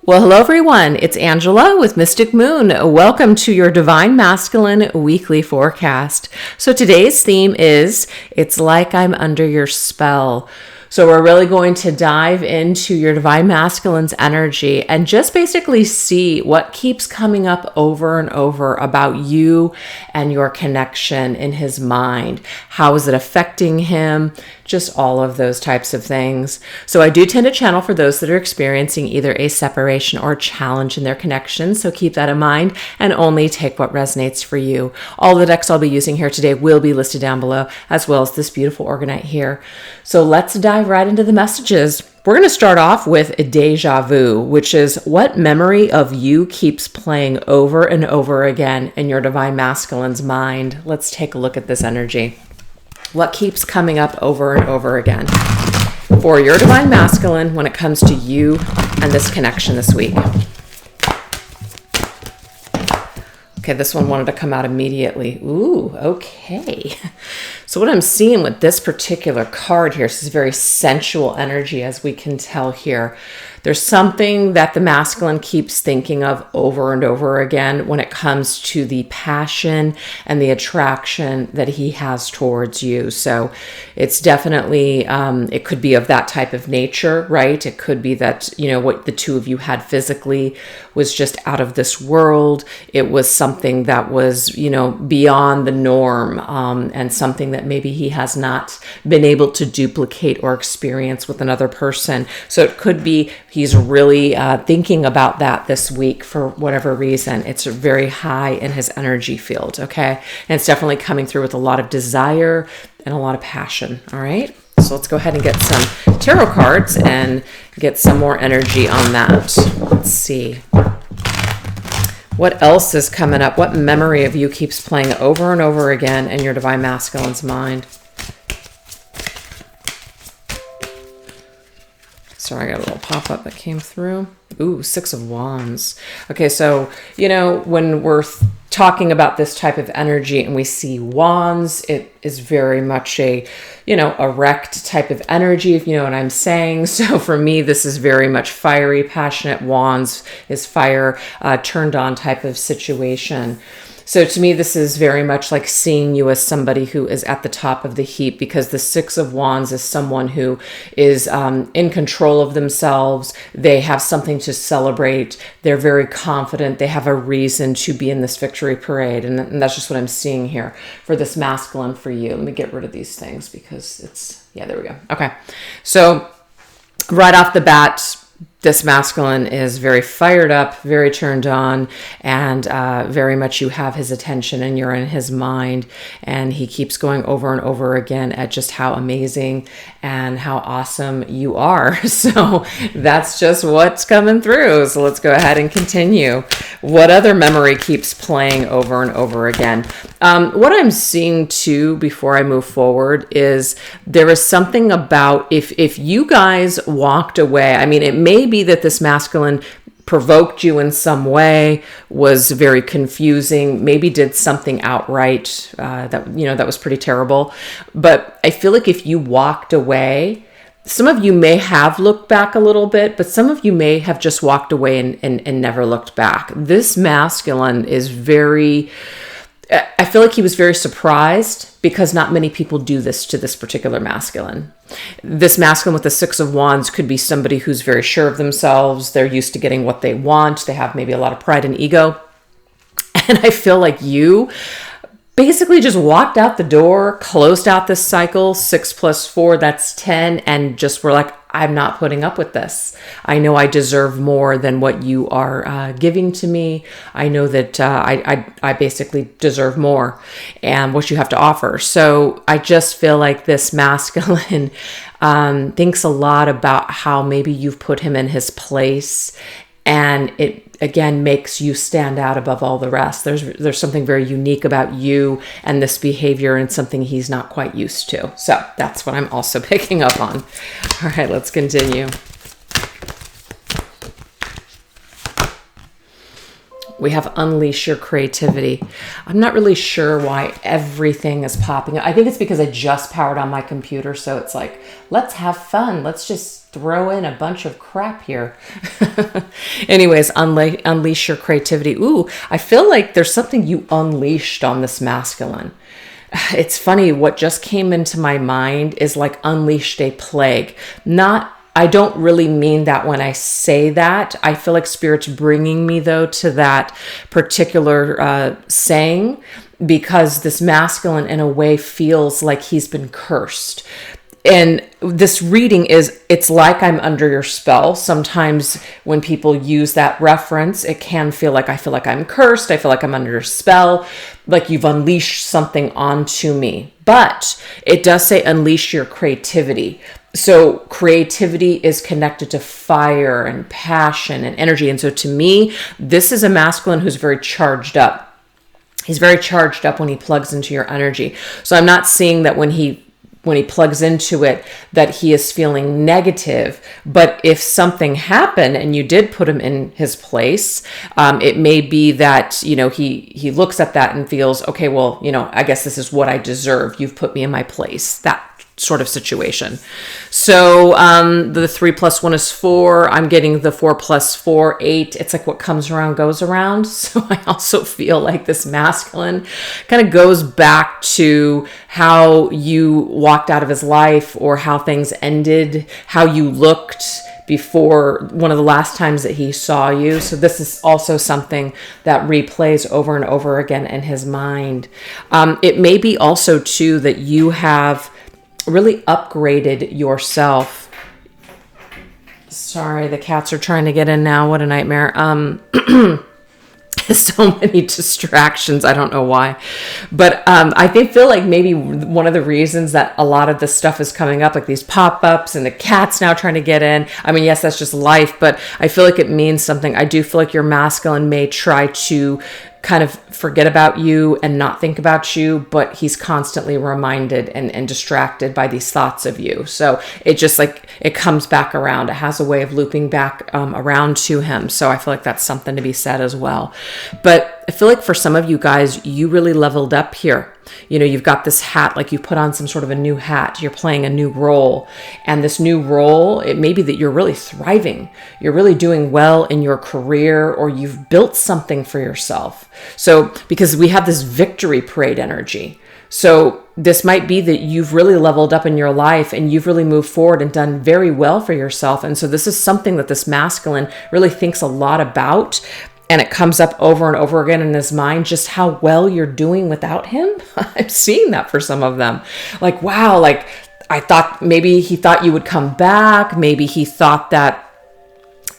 Well, hello everyone. It's Angela with Mystic Moon. Welcome to your Divine Masculine weekly forecast. So today's theme is It's Like I'm Under Your Spell. So we're really going to dive into your Divine Masculine's energy and just basically see what keeps coming up over and over about you and your connection in his mind. How is it affecting him? Just all of those types of things. So I do tend to channel for those that are experiencing either a separation or a challenge in their connection. So keep that in mind and only take what resonates for you. All the decks I'll be using here today will be listed down below, as well as this beautiful Orgonite here. So let's dive right into the messages. We're going to start off with Deja Vu, which is what memory of you keeps playing over and over again in your Divine Masculine's mind. Let's take a look at this energy. What keeps coming up over and over again for your Divine Masculine when it comes to you and this connection this week? Okay, this one wanted to come out immediately. Ooh, okay. So what I'm seeing with this particular card here, this is very sensual energy, as we can tell here. There's something that the masculine keeps thinking of over and over again when it comes to the passion and the attraction that he has towards you. So it's definitely, it could be of that type of nature, right? It could be that, you know, what the two of you had physically was just out of this world. It was something that was, you know, beyond the norm, and something that maybe he has not been able to duplicate or experience with another person. So it could be he's really thinking about that this week for whatever reason. It's very high in his energy field, okay? And it's definitely coming through with a lot of desire and a lot of passion, all right? So let's go ahead and get some tarot cards and get some more energy on that. Let's see. What else is coming up? What memory of you keeps playing over and over again in your Divine Masculine's mind? Sorry, I got a little pop-up that came through. Ooh, Six of Wands. Okay, so, you know, when we're talking about this type of energy and we see wands, it is very much a, you know, erect type of energy, if you know what I'm saying. So for me, this is very much fiery, passionate. Wands is fire, turned on type of situation. So to me, this is very much like seeing you as somebody who is at the top of the heap, because the Six of Wands is someone who is in control of themselves. They have something to celebrate. They're very confident. They have a reason to be in this victory parade. And that's just what I'm seeing here for this masculine for you. Let me get rid of these things because it's, yeah, there we go. Okay. So right off the bat, this masculine is very fired up, very turned on, and very much you have his attention and you're in his mind. And he keeps going over and over again at just how amazing and how awesome you are. So that's just what's coming through. So let's go ahead and continue. What other memory keeps playing over and over again? What I'm seeing too before I move forward is there is something about if you guys walked away, I mean, it may be that this masculine provoked you in some way, was very confusing, maybe did something outright that, you know, that was pretty terrible. But I feel like if you walked away, some of you may have looked back a little bit, but some of you may have just walked away and never looked back. This masculine is very, I feel like he was very surprised because not many people do this to this particular masculine. This masculine with the Six of Wands could be somebody who's very sure of themselves. They're used to getting what they want. They have maybe a lot of pride and ego. And I feel like you basically just walked out the door, closed out this cycle, 6 + 4, that's 10, and just were like, I'm not putting up with this. I know I deserve more than what you are giving to me. I know that I basically deserve more and what you have to offer. So I just feel like this masculine thinks a lot about how maybe you've put him in his place, and it again makes you stand out above all the rest. There's something very unique about you and this behavior, and something he's not quite used to. So that's what I'm also picking up on. All right, let's continue. We have unleash your creativity. I'm not really sure why everything is popping up. I think it's because I just powered on my computer. So it's like, let's have fun. Let's just throw in a bunch of crap here. Anyways, unleash your creativity. Ooh, I feel like there's something you unleashed on this masculine. It's funny, what just came into my mind is like unleashed a plague. I don't really mean that when I say that. I feel like Spirit's bringing me, though, to that particular saying, because this masculine, in a way, feels like he's been cursed. And this reading it's like I'm under your spell. Sometimes when people use that reference, it can feel like I feel like I'm cursed. I feel like I'm under your spell, like you've unleashed something onto me. But it does say unleash your creativity. So creativity is connected to fire and passion and energy. And so to me, this is a masculine who's very charged up. He's very charged up when he plugs into your energy. So I'm not seeing that when he plugs into it, that he is feeling negative. But if something happened and you did put him in his place, it may be that, he looks at that and feels, okay, well, I guess this is what I deserve. You've put me in my place. That sort of situation. So the 3 + 1 is 4. I'm getting the 4 + 4, 8. It's like what comes around goes around. So I also feel like this masculine kind of goes back to how you walked out of his life, or how things ended, how you looked before one of the last times that he saw you. So this is also something that replays over and over again in his mind. It may be also too that you have really upgraded yourself. Sorry, the cats are trying to get in now. What a nightmare. So many distractions. I don't know why. But I feel like maybe one of the reasons that a lot of this stuff is coming up, like these pop-ups and the cats now trying to get in. I mean, yes, that's just life, but I feel like it means something. I do feel like your masculine may try to kind of forget about you and not think about you, but he's constantly reminded and distracted by these thoughts of you. So it just like, it comes back around. It has a way of looping back around to him. So I feel like that's something to be said as well. But I feel like for some of you guys, you really leveled up here. You've got this hat, like you put on some sort of a new hat. You're playing a new role. And this new role, it may be that you're really thriving. You're really doing well in your career, or you've built something for yourself. So because we have this victory parade energy. So this might be that you've really leveled up in your life and you've really moved forward and done very well for yourself. And so this is something that this masculine really thinks a lot about. And it comes up over and over again in his mind, just how well you're doing without him. I'm seeing that for some of them. Like, wow, like I thought maybe he thought you would come back. Maybe he thought that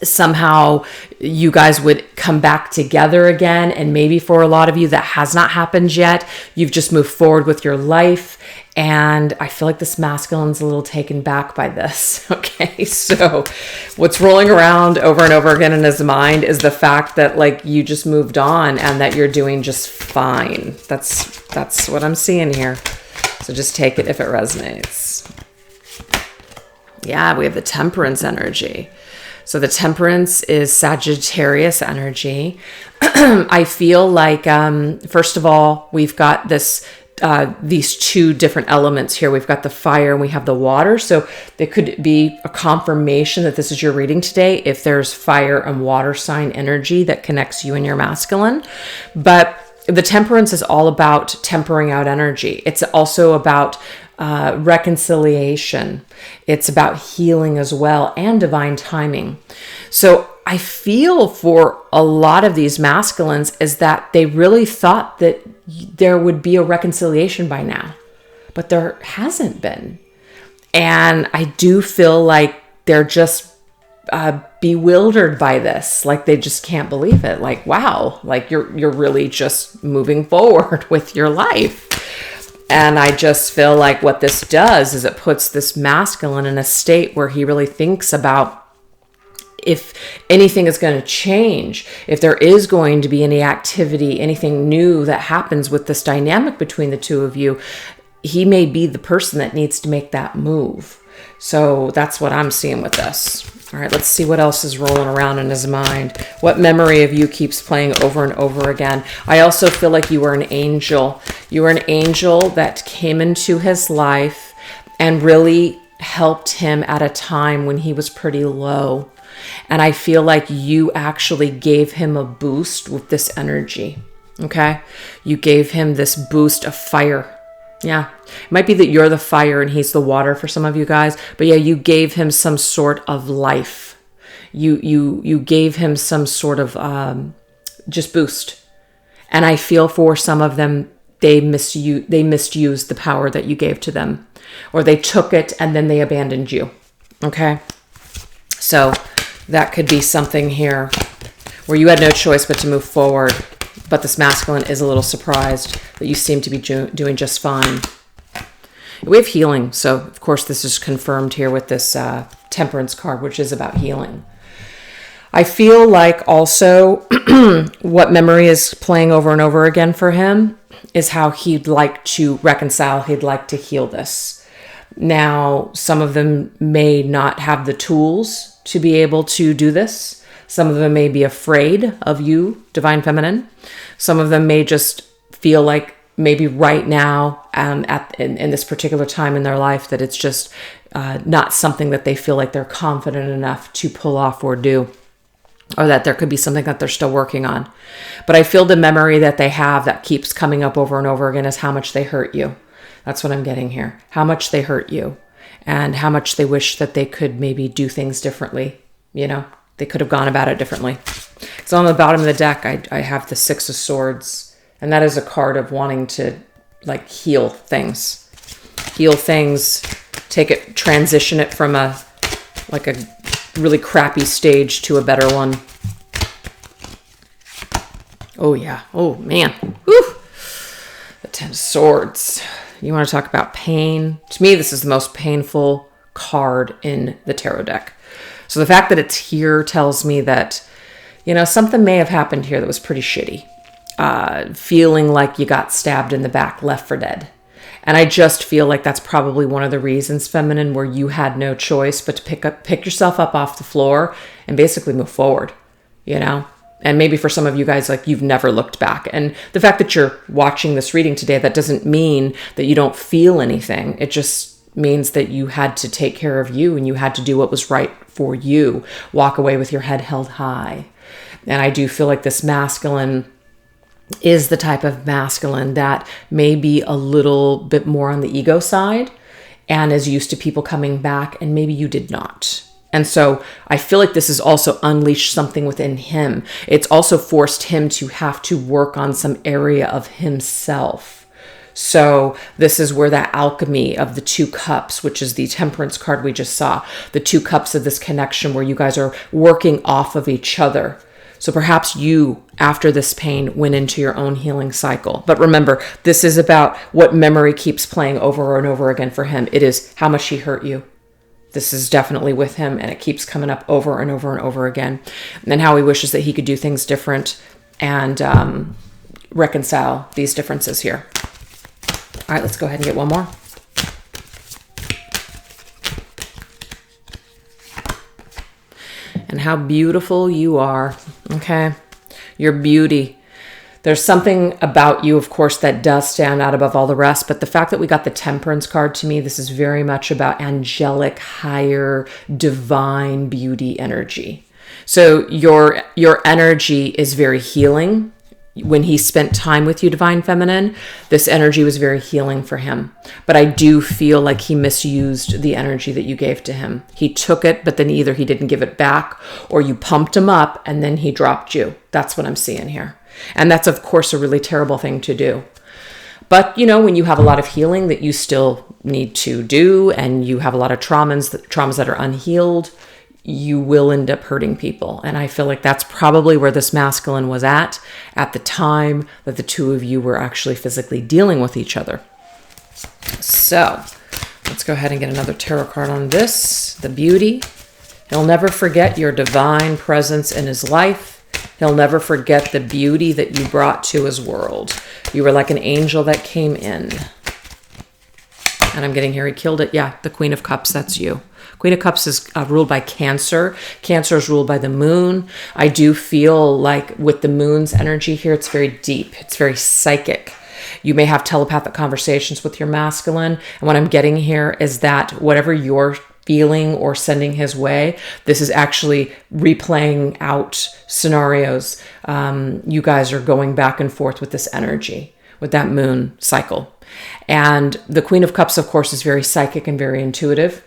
somehow you guys would come back together again. And maybe for a lot of you that has not happened yet. You've just moved forward with your life. And I feel like this masculine's a little taken back by this. Okay, so what's rolling around over and over again in his mind is the fact that like you just moved on and that you're doing just fine. That's what I'm seeing here. So just take it if it resonates. Yeah, we have the Temperance energy. So the Temperance is Sagittarius energy. I feel like, first of all, we've got these two different elements here. We've got the fire and we have the water. So there could be a confirmation that this is your reading today if there's fire and water sign energy that connects you and your masculine. But the Temperance is all about tempering out energy. It's also about reconciliation. It's about healing as well, and divine timing. So I feel for a lot of these masculines is that they really thought that there would be a reconciliation by now, but there hasn't been. And I do feel like they're just bewildered by this. Like they just can't believe it. Like, wow, like you're really just moving forward with your life. And I just feel like what this does is it puts this masculine in a state where he really thinks about if anything is going to change, if there is going to be any activity, anything new that happens with this dynamic between the two of you, he may be the person that needs to make that move. So that's what I'm seeing with this. All right, let's see what else is rolling around in his mind. What memory of you keeps playing over and over again? I also feel like you were an angel. You were an angel that came into his life and really helped him at a time when he was pretty low. And I feel like you actually gave him a boost with this energy. Okay? You gave him this boost of fire. Yeah. It might be that you're the fire and he's the water for some of you guys. But yeah, you gave him some sort of life. You gave him some sort of just boost. And I feel for some of them, they misused the power that you gave to them. Or they took it and then they abandoned you. Okay? So that could be something here where you had no choice but to move forward. But this masculine is a little surprised that you seem to be doing just fine. We have healing. So, of course, this is confirmed here with this temperance card, which is about healing. I feel like also what memory is playing over and over again for him is how he'd like to reconcile. He'd like to heal this. Now, some of them may not have the tools to be able to do this. Some of them may be afraid of you, Divine Feminine. Some of them may just feel like maybe right now in this particular time in their life that it's just not something that they feel like they're confident enough to pull off or do. Or that there could be something that they're still working on. But I feel the memory that they have that keeps coming up over and over again is how much they hurt you. That's what I'm getting here. How much they hurt you. And how much they wish that they could maybe do things differently. You know, they could have gone about it differently. So on the bottom of the deck, I have the Six of Swords. And that is a card of wanting to like heal things. Heal things. Take it, transition it from a really crappy stage to a better one. Oh yeah. Oh man. Whew. The Ten of Swords. You want to talk about pain? To me, this is the most painful card in the tarot deck. So the fact that it's here tells me that, you know, something may have happened here that was pretty shitty. Feeling like you got stabbed in the back, left for dead. And I just feel like that's probably one of the reasons, Feminine, where you had no choice but to pick yourself up off the floor and basically move forward, you know? And maybe for some of you guys, like you've never looked back. And the fact that you're watching this reading today, that doesn't mean that you don't feel anything. It just means that you had to take care of you and you had to do what was right for you. Walk away with your head held high. And I do feel like this masculine is the type of masculine that may be a little bit more on the ego side and is used to people coming back, and maybe you did not. And so I feel like this has also unleashed something within him. It's also forced him to have to work on some area of himself. So this is where that alchemy of the Two Cups, which is the Temperance card we just saw, the Two Cups of this connection where you guys are working off of each other. So perhaps you, after this pain, went into your own healing cycle. But remember, this is about what memory keeps playing over and over again for him. It is how much he hurt you. This is definitely with him, and it keeps coming up over and over and over again. And how he wishes that he could do things different and reconcile these differences here. All right, let's go ahead and get one more. And how beautiful you are, okay? Your beauty. There's something about you, of course, that does stand out above all the rest, but the fact that we got the Temperance card, to me, this is very much about angelic, higher, divine beauty energy. So your energy is very healing. When he spent time with you, Divine Feminine, this energy was very healing for him. But I do feel like he misused the energy that you gave to him. He took it, but then either he didn't give it back or you pumped him up and then he dropped you. That's what I'm seeing here. And that's, of course, a really terrible thing to do. But, you know, when you have a lot of healing that you still need to do and you have a lot of traumas that are unhealed, you will end up hurting people. And I feel like that's probably where this masculine was at the time that the two of you were actually physically dealing with each other. So let's go ahead and get another tarot card on this. The beauty. He'll never forget your divine presence in his life. He'll never forget the beauty that you brought to his world. You were like an angel that came in. And I'm getting here, he killed it. Yeah, the Queen of Cups, that's you. Queen of Cups is ruled by Cancer. Cancer is ruled by the moon. I do feel like with the moon's energy here, it's very deep. It's very psychic. You may have telepathic conversations with your masculine. And what I'm getting here is that whatever you're feeling or sending his way, this is actually replaying out scenarios. You guys are going back and forth with this energy, with that moon cycle. And the Queen of Cups, of course, is very psychic and very intuitive.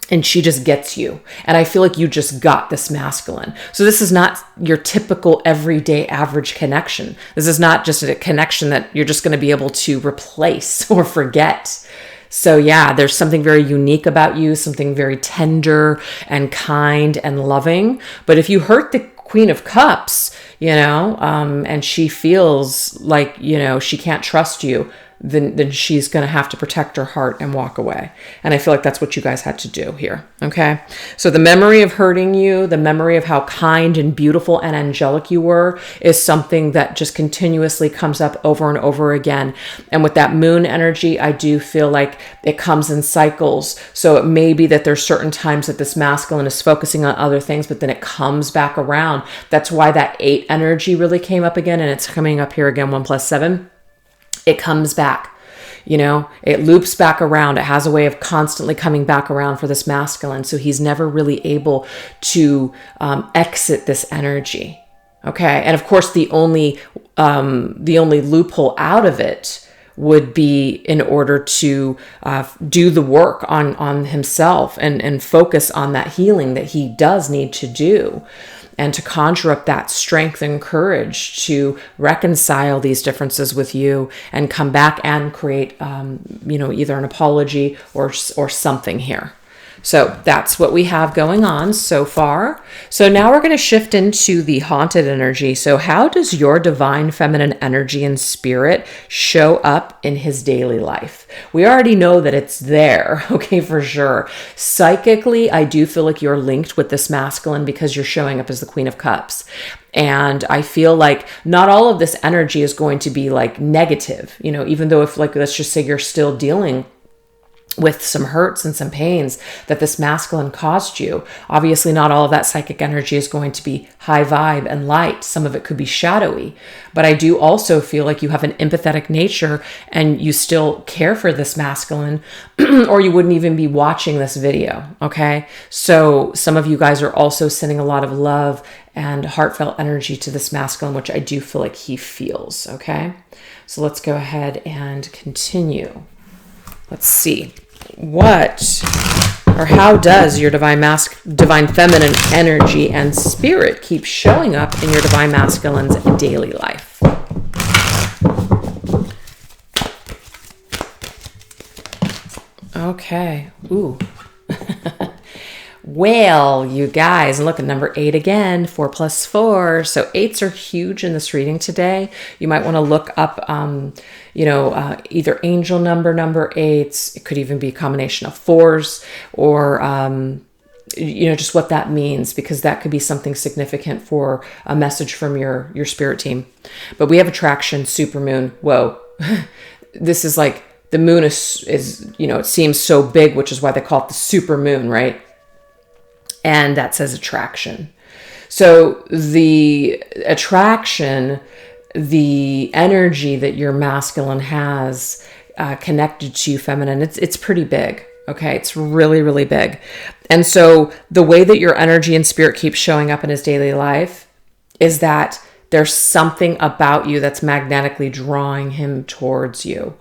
And she just gets you. And I feel like you just got this masculine. So this is not your typical everyday average connection. This is not just a connection that you're just going to be able to replace or forget. So yeah, there's something very unique about you, something very tender and kind and loving. But if you hurt the Queen of Cups, and she feels like, she can't trust you, then she's going to have to protect her heart and walk away. And I feel like that's what you guys had to do here. Okay. So the memory of hurting you, the memory of how kind and beautiful and angelic you were, is something that just continuously comes up over and over again. And with that moon energy, I do feel like it comes in cycles. So it may be that there's certain times that this masculine is focusing on other things, but then it comes back around. That's why that 8 energy really came up again. And it's coming up here again, 1 + 7. It comes back, it loops back around. It has a way of constantly coming back around for this masculine. So he's never really able to exit this energy. Okay. And of course, the only loophole out of it would be in order to do the work on himself and focus on that healing that he does need to do. And to conjure up that strength and courage to reconcile these differences with you and come back and create, either an apology or something here. So that's what we have going on so far. So now we're going to shift into the haunted energy. So how does your divine feminine energy and spirit show up in his daily life? We already know that it's there, okay, for sure. Psychically, I do feel like you're linked with this masculine because you're showing up as the Queen of Cups. And I feel like not all of this energy is going to be like negative, even though if let's just say you're still dealing with some hurts and some pains that this masculine caused you. Obviously, not all of that psychic energy is going to be high vibe and light. Some of it could be shadowy. But I do also feel like you have an empathetic nature and you still care for this masculine, or you wouldn't even be watching this video, okay? So some of you guys are also sending a lot of love and heartfelt energy to this masculine, which I do feel like he feels, okay? So let's go ahead and continue. Let's see how does your divine feminine energy and spirit keep showing up in your divine masculine's daily life? Okay. Ooh. Well, you guys, look at number 8 again, 4 + 4. So 8s are huge in this reading today. You might want to look up, either angel number 8s. It could even be a combination of 4s or, just what that means, because that could be something significant for a message from your spirit team. But we have attraction, supermoon. Whoa. This is like the moon is, it seems so big, which is why they call it the supermoon, right? And that says attraction. So the attraction, the energy that your masculine has connected to feminine, it's pretty big. Okay, it's really, really big. And so the way that your energy and spirit keeps showing up in his daily life is that there's something about you that's magnetically drawing him towards you.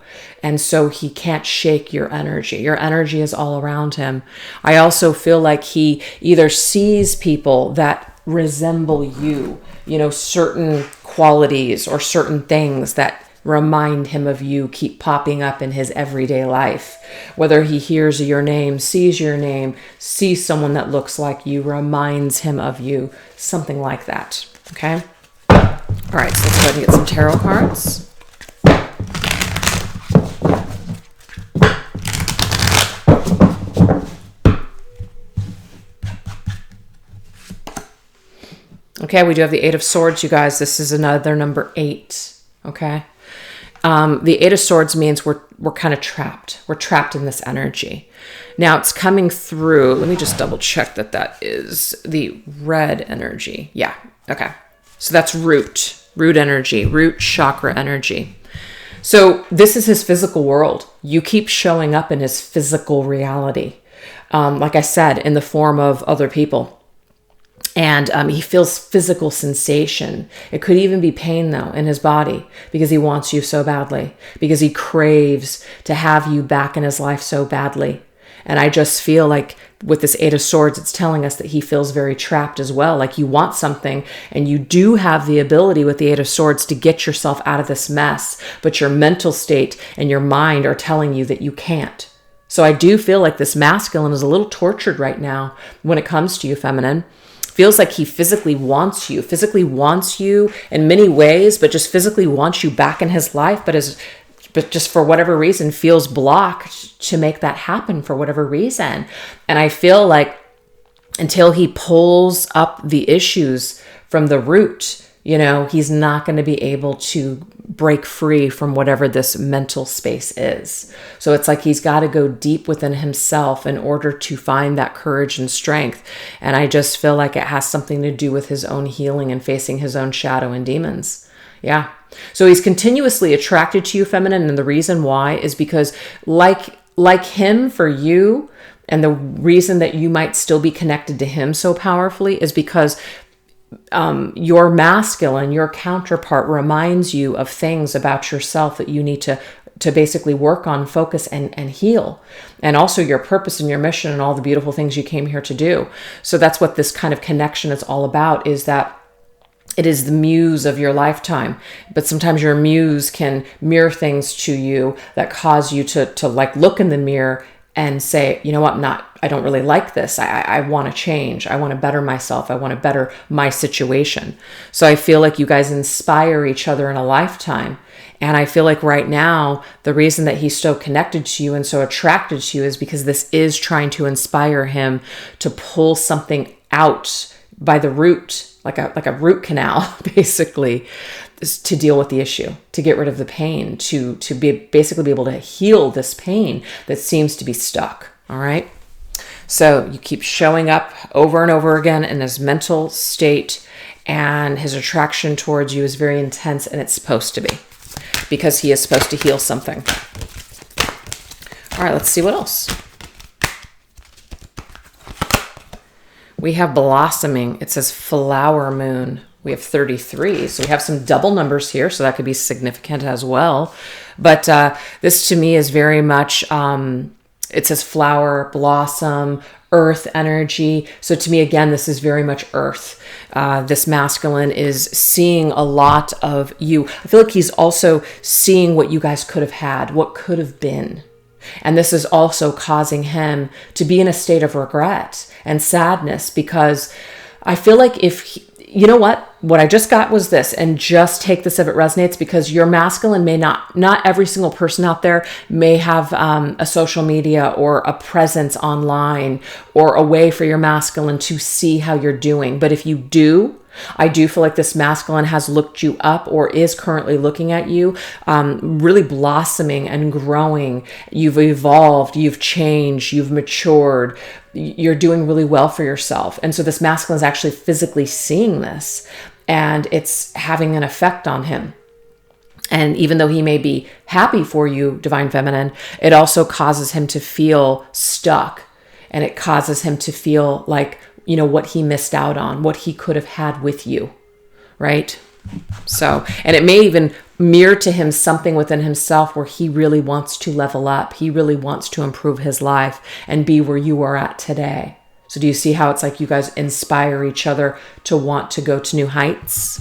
And so he can't shake your energy. Your energy is all around him. I also feel like he either sees people that resemble you, certain qualities or certain things that remind him of you keep popping up in his everyday life. Whether he hears your name, sees someone that looks like you, reminds him of you, something like that. Okay? All right, so let's go ahead and get some tarot cards. Okay, we do have the 8 of Swords, you guys. This is another number 8, okay? The 8 of Swords means we're kind of trapped. We're trapped in this energy. Now, it's coming through. Let me just double check that is the red energy. Yeah, okay. So that's root energy, root chakra energy. So this is his physical world. You keep showing up in his physical reality. Like I said, in the form of other people. And he feels physical sensation. It could even be pain, though, in his body, because he wants you so badly, because he craves to have you back in his life so badly. And I just feel like with this Eight of Swords, it's telling us that he feels very trapped as well. Like you want something, and you do have the ability with the Eight of Swords to get yourself out of this mess, but your mental state and your mind are telling you that you can't. So I do feel like this masculine is a little tortured right now when it comes to you, feminine. Feels like he physically wants you in many ways, but just physically wants you back in his life, but just for whatever reason feels blocked to make that happen for whatever reason. And I feel like until he pulls up the issues from the root, he's not going to be able to break free from whatever this mental space is. So it's like he's got to go deep within himself in order to find that courage and strength. And I just feel like it has something to do with his own healing and facing his own shadow and demons. Yeah. So he's continuously attracted to you, feminine. And the reason why is because like him for you, and the reason that you might still be connected to him so powerfully is because your masculine, your counterpart, reminds you of things about yourself that you need to basically work on, focus, and heal. And also your purpose and your mission and all the beautiful things you came here to do. So that's what this kind of connection is all about, is that it is the muse of your lifetime. But sometimes your muse can mirror things to you that cause you to like look in the mirror and say, you know what, I don't really like this. I want to change. I want to better myself. I want to better my situation. So I feel like you guys inspire each other in a lifetime. And I feel like right now, the reason that he's so connected to you and so attracted to you is because this is trying to inspire him to pull something out by the root, like a root canal, basically, to deal with the issue, to get rid of the pain, to basically be able to heal this pain that seems to be stuck. All right. So you keep showing up over and over again in his mental state, and his attraction towards you is very intense, and it's supposed to be, because he is supposed to heal something. All right, let's see what else. We have blossoming. It says flower moon. We have 33. So we have some double numbers here. So that could be significant as well. But this to me is very much, it says flower, blossom, earth energy. So to me, again, this is very much earth. This masculine is seeing a lot of you. I feel like he's also seeing what you guys could have had, what could have been. And this is also causing him to be in a state of regret and sadness, because I feel like you know what I just got was this, and just take this if it resonates, because your masculine may not every single person out there may have a social media or a presence online or a way for your masculine to see how you're doing. But if you do, I do feel like this masculine has looked you up or is currently looking at you, really blossoming and growing. You've evolved, you've changed, you've matured, you're doing really well for yourself. And so this masculine is actually physically seeing this, and it's having an effect on him. And even though he may be happy for you, Divine Feminine, it also causes him to feel stuck, and it causes him to feel like, what he missed out on, what he could have had with you, right? So, and it may even mirror to him something within himself where he really wants to level up. He really wants to improve his life and be where you are at today. So do you see how it's like you guys inspire each other to want to go to new heights?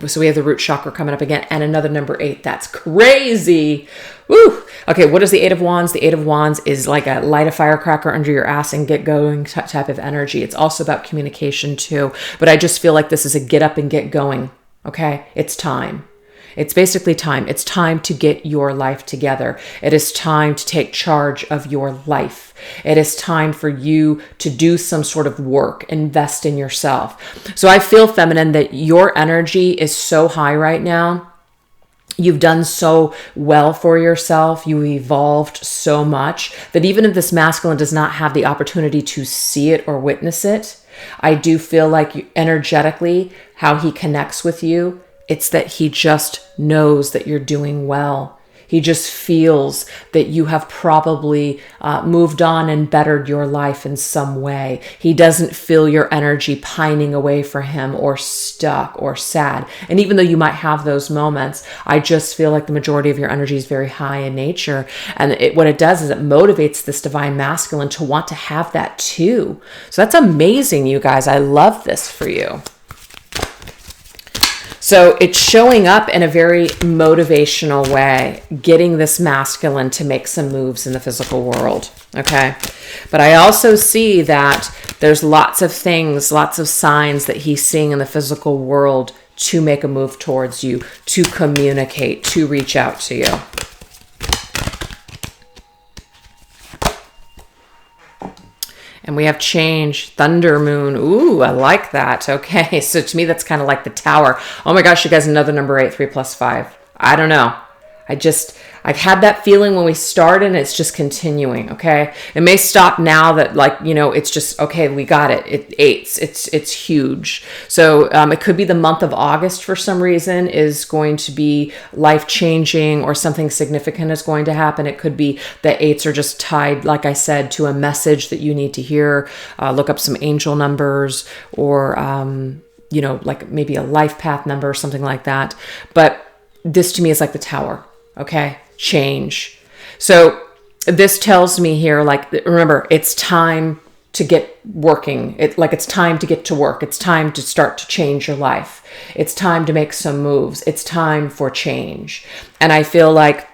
So we have the root chakra coming up again, and another number 8. That's crazy. Woo. Okay, what is the 8 of Wands? The 8 of Wands is like a light a firecracker under your ass and get going type of energy. It's also about communication too. But I just feel like this is a get up and get going. Okay, it's time. It's basically time. It's time to get your life together. It is time to take charge of your life. It is time for you to do some sort of work, invest in yourself. So I feel, feminine, that your energy is so high right now. You've done so well for yourself. You evolved so much that even if this masculine does not have the opportunity to see it or witness it, I do feel like energetically how he connects with you It's that he just knows that you're doing well. He just feels that you have probably moved on and bettered your life in some way. He doesn't feel your energy pining away for him or stuck or sad. And even though you might have those moments, I just feel like the majority of your energy is very high in nature. And what it does is it motivates this divine masculine to want to have that too. So that's amazing, you guys. I love this for you. So it's showing up in a very motivational way, getting this masculine to make some moves in the physical world, okay? But I also see that there's lots of things, lots of signs that he's seeing in the physical world to make a move towards you, to communicate, to reach out to you. And we have change, thunder, moon. Ooh, I like that. Okay, so to me, that's kind of like the tower. Oh my gosh, you guys, another number 8, 3 plus 5. I don't know. I've had that feeling when we started, and it's just continuing, okay? It may stop now that, like, you know, it's just, okay, we got it. It's huge. So it could be the month of August for some reason is going to be life-changing, or something significant is going to happen. It could be the 8s are just tied, like I said, to a message that you need to hear. Look up some angel numbers, or, you know, like maybe a life path number or something like that. But this to me is like the tower, okay? Change. So this tells me here, like, remember, it's time to get working. It's time to get to work. It's time to start to change your life. It's time to make some moves. It's time for change. And I feel like,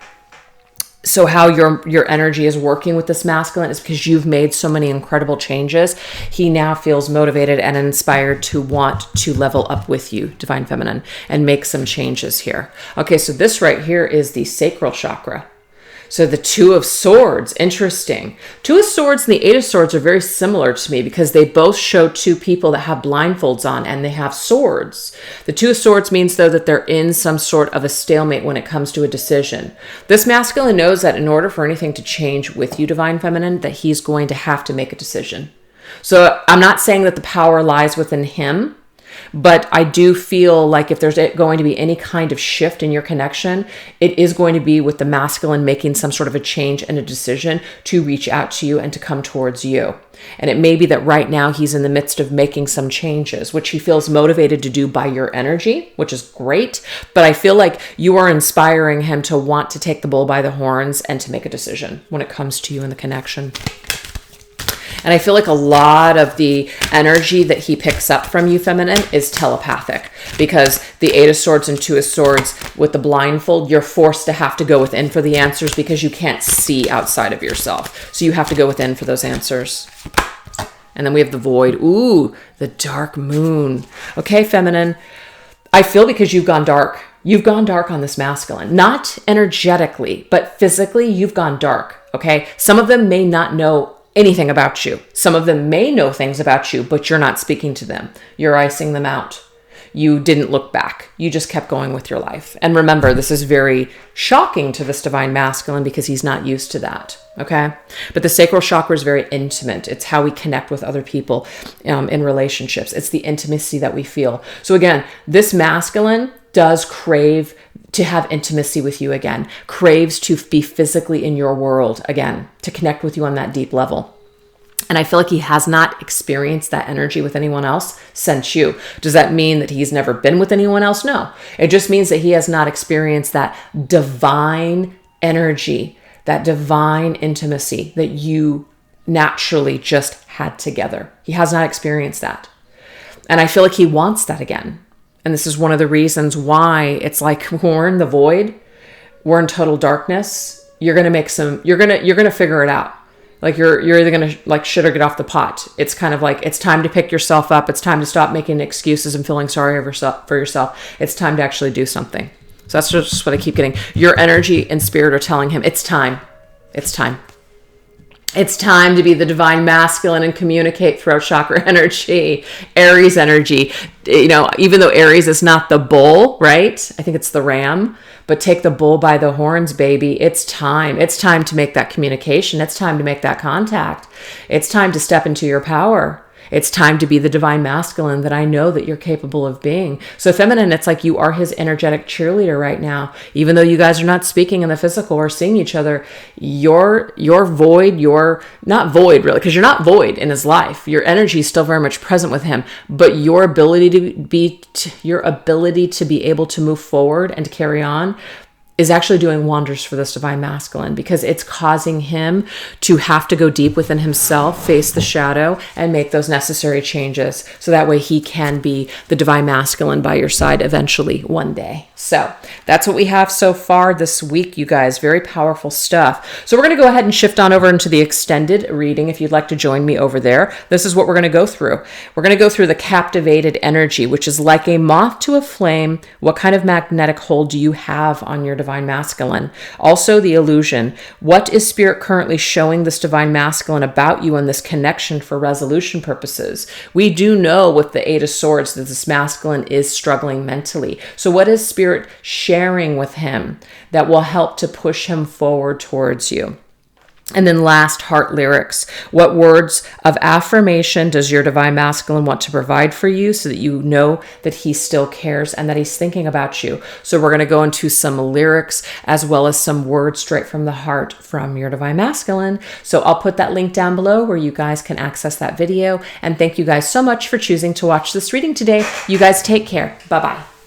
so how your energy is working with this masculine is because you've made so many incredible changes. He now feels motivated and inspired to want to level up with you, Divine Feminine, and make some changes here. Okay, so this right here is the sacral chakra. So the 2 of Swords, interesting. 2 of Swords and the 8 of Swords are very similar to me because they both show 2 people that have blindfolds on and they have swords. The 2 of Swords means, though, that they're in some sort of a stalemate when it comes to a decision. This masculine knows that in order for anything to change with you, Divine Feminine, that he's going to have to make a decision. So I'm not saying that the power lies within him, but I do feel like if there's going to be any kind of shift in your connection, it is going to be with the masculine making some sort of a change and a decision to reach out to you and to come towards you. And it may be that right now he's in the midst of making some changes, which he feels motivated to do by your energy, which is great. But I feel like you are inspiring him to want to take the bull by the horns and to make a decision when it comes to you in the connection. And I feel like a lot of the energy that he picks up from you, feminine, is telepathic, because the 8 of Swords and 2 of Swords with the blindfold, you're forced to have to go within for the answers because you can't see outside of yourself. So you have to go within for those answers. And then we have the void. Ooh, the dark moon. Okay, feminine. I feel because you've gone dark. You've gone dark on this masculine. Not energetically, but physically, you've gone dark. Okay? Some of them may not know anything about you. Some of them may know things about you, but you're not speaking to them. You're icing them out. You didn't look back. You just kept going with your life. And remember, this is very shocking to this divine masculine because he's not used to that. Okay? But the sacral chakra is very intimate. It's how we connect with other people in relationships. It's the intimacy that we feel. So again, this masculine does crave to have intimacy with you again, craves to be physically in your world again, to connect with you on that deep level. And I feel like he has not experienced that energy with anyone else since you. Does that mean that he's never been with anyone else? No. It just means that he has not experienced that divine energy, that divine intimacy that you naturally just had together. He has not experienced that. And I feel like he wants that again. And this is one of the reasons why it's like when we're in the void, we're in total darkness. You're going to figure it out. Like you're either going to like shit or get off the pot. It's kind of like, it's time to pick yourself up. It's time to stop making excuses and feeling sorry for yourself. It's time to actually do something. So that's just what I keep getting. Your energy and spirit are telling him it's time. It's time. It's time to be the divine masculine and communicate throat chakra energy, Aries energy. You know, even though Aries is not the bull, right? I think it's the ram, but take the bull by the horns, baby. It's time. It's time to make that communication. It's time to make that contact. It's time to step into your power. It's time to be the divine masculine that I know that you're capable of being. So feminine, it's like you are his energetic cheerleader right now. Even though you guys are not speaking in the physical or seeing each other, you're void, you're not void really, because you're not void in his life. Your energy is still very much present with him, but your ability to be able to move forward and to carry on is actually doing wonders for this divine masculine, because it's causing him to have to go deep within himself, face the shadow, and make those necessary changes. So that way he can be the divine masculine by your side eventually one day. So that's what we have so far this week, you guys. Very powerful stuff. So we're going to go ahead and shift on over into the extended reading. If you'd like to join me over there, this is what we're going to go through. We're going to go through the captivated energy, which is like a moth to a flame. What kind of magnetic hold do you have on your divine masculine? Also the illusion. What is spirit currently showing this divine masculine about you and this connection for resolution purposes? We do know with the Eight of Swords that this masculine is struggling mentally. So what is spirit sharing with him that will help to push him forward towards you? And then last, heart lyrics. What words of affirmation does your divine masculine want to provide for you so that you know that he still cares and that he's thinking about you? So we're going to go into some lyrics as well as some words straight from the heart from your divine masculine. So I'll put that link down below where you guys can access that video. And thank you guys so much for choosing to watch this reading today. You guys take care. Bye-bye.